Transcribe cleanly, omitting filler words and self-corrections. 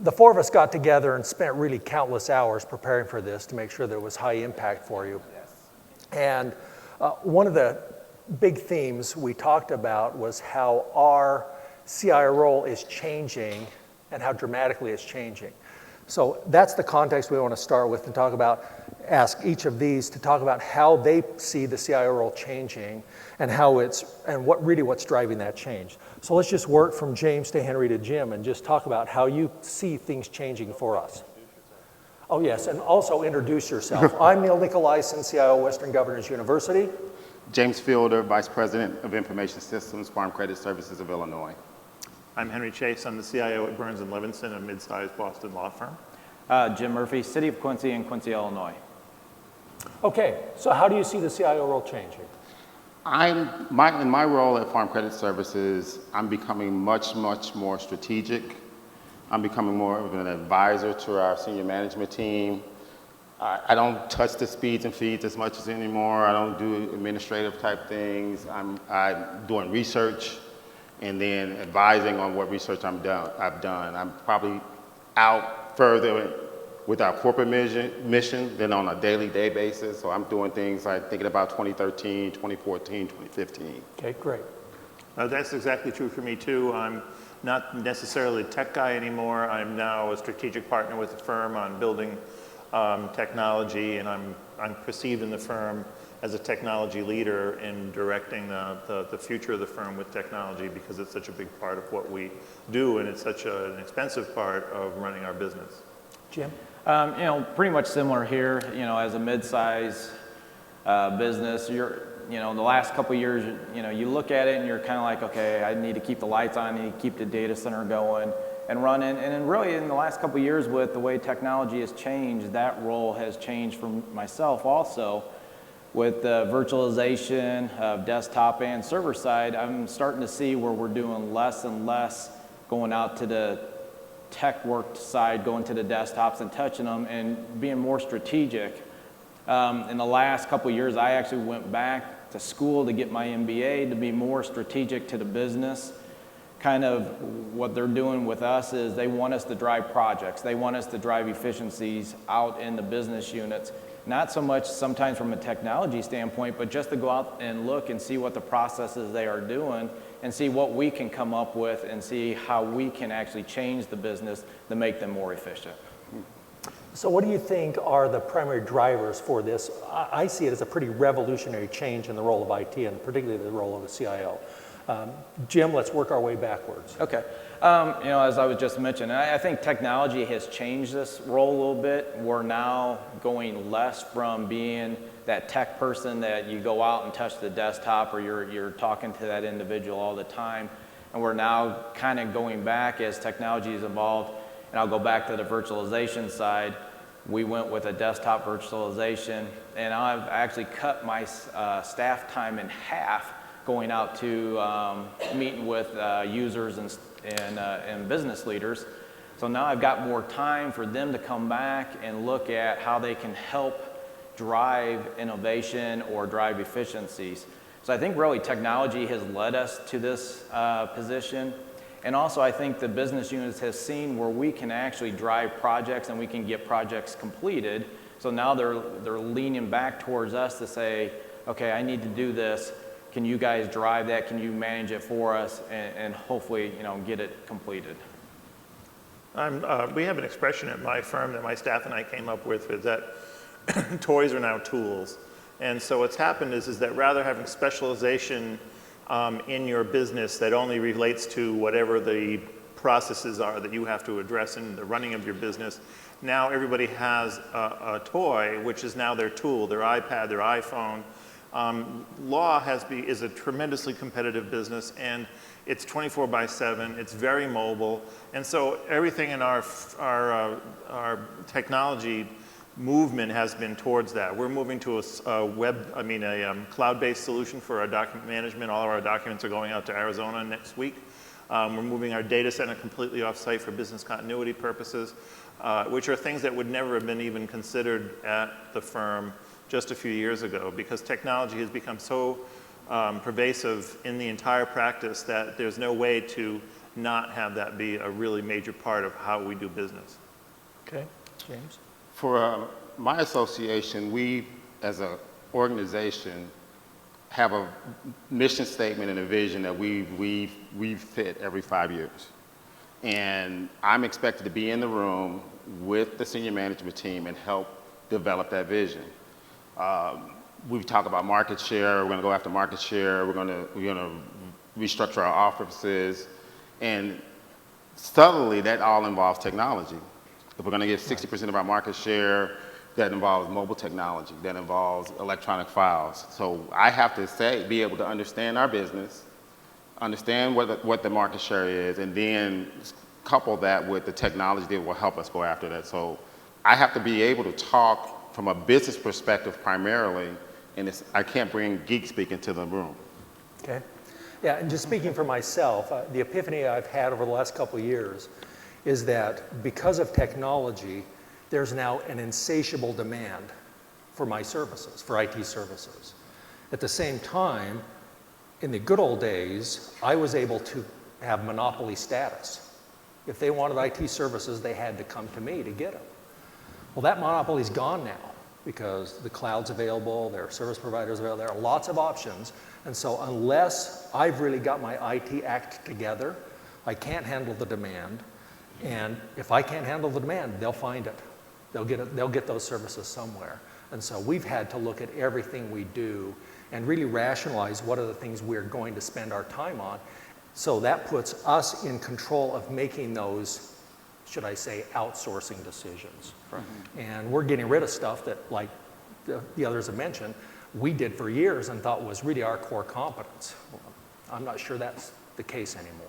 the four of us got together and spent really countless hours preparing for this to make sure that it was high impact for you. And one of the big themes we talked about was how our CIO role is changing and how dramatically it's changing. So that's the context we want to start with and talk about, ask each of these to talk about how they see the CIO role changing and how what's driving that change. So let's just work from James to Henry to Jim and just talk about how you see things changing for us. Oh yes, and also introduce yourself. I'm Neil Nicolaisen, CIO, Western Governors University. James Fielder, Vice President of Information Systems, Farm Credit Services of Illinois. I'm Henry Chase. I'm the CIO at Burns & Levinson, a mid-sized Boston law firm. Jim Murphy, City of Quincy in Quincy, Illinois. Okay, so how do you see the CIO role changing? In my role at Farm Credit Services, I'm becoming much more strategic. I'm becoming more of an advisor to our senior management team. I don't touch the speeds and feeds as much as anymore. I don't do administrative type things. I'm doing research and then advising on what research I've done. I'm probably out further with our corporate mission than on a daily basis. So I'm doing things like thinking about 2013, 2014, 2015. Okay, great. That's exactly true for me too. I'm not necessarily a tech guy anymore. I'm now a strategic partner with the firm on building technology, and I'm perceived in the firm as a technology leader in directing the future of the firm with technology because it's such a big part of what we do and it's such an expensive part of running our business. Jim? Pretty much similar here. As a mid-size business, the last couple of years, you look at it and you're kind of like, okay, I need to keep the lights on, I need to keep the data center going and running. And then really in the last couple of years with the way technology has changed, that role has changed for myself also. With the virtualization of desktop and server side, I'm starting to see where we're doing less and less going out to the tech work side, going to the desktops and touching them and being more strategic. In the last couple of years, I actually went back to school to get my MBA to be more strategic to the business. Kind of what they're doing with us is they want us to drive projects. They want us to drive efficiencies out in the business units. Not so much sometimes from a technology standpoint, but just to go out and look and see what the processes they are doing and see what we can come up with and see how we can actually change the business to make them more efficient. So what do you think are the primary drivers for this? I see it as a pretty revolutionary change in the role of IT and particularly the role of a CIO. Jim, let's work our way backwards. Okay. As I was just mentioning, I think technology has changed this role a little bit. We're now going less from being that tech person that you go out and touch the desktop or you're talking to that individual all the time. And we're now kind of going back as technology has evolved. And I'll go back to the virtualization side. We went with a desktop virtualization, and I've actually cut my staff time in half going out to meeting with users and business leaders. So now I've got more time for them to come back and look at how they can help drive innovation or drive efficiencies. So I think really technology has led us to this position. And also I think the business units have seen where we can actually drive projects and we can get projects completed. So now they're leaning back towards us to say, okay, I need to do this. Can you guys drive that? Can you manage it for us and hopefully, get it completed? We have an expression at my firm that my staff and I came up with is that toys are now tools. And so what's happened is that rather having specialization in your business that only relates to whatever the processes are that you have to address in the running of your business, now everybody has a toy, which is now their tool, their iPad, their iPhone. Law is a tremendously competitive business, and it's 24/7. It's very mobile, and so everything in our technology movement has been towards that. We're moving to a cloud-based solution for our document management. All of our documents are going out to Arizona next week. We're moving our data center completely off-site for business continuity purposes, which are things that would never have been even considered at the firm just a few years ago, because technology has become so pervasive in the entire practice that there's no way to not have that be a really major part of how we do business. Okay, James? For my association, we, as an organization, have a mission statement and a vision that we fit every 5 years. And I'm expected to be in the room with the senior management team and help develop that vision. We talk about market share. We're going to go after market share. We're going to restructure our offices, and subtly that all involves technology. If we're going to get 60% of our market share, that involves mobile technology. That involves electronic files. So I have to be able to understand our business, understand what the market share is, and then couple that with the technology that will help us go after that. So I have to be able to talk from a business perspective primarily, and I can't bring geek speak into the room. Okay. Yeah, and just speaking for myself, the epiphany I've had over the last couple of years is that because of technology, there's now an insatiable demand for my services, for IT services. At the same time, in the good old days, I was able to have monopoly status. If they wanted IT services, they had to come to me to get them. Well, that monopoly's gone now because the cloud's available, there are service providers available, there are lots of options. And so unless I've really got my IT act together, I can't handle the demand. And if I can't handle the demand, they'll find it. They'll get those services somewhere. And so we've had to look at everything we do and really rationalize what are the things we're going to spend our time on. So that puts us in control of making those, should I say, outsourcing decisions. Right. And we're getting rid of stuff that, like the others have mentioned, we did for years and thought was really our core competence. Well, I'm not sure that's the case anymore.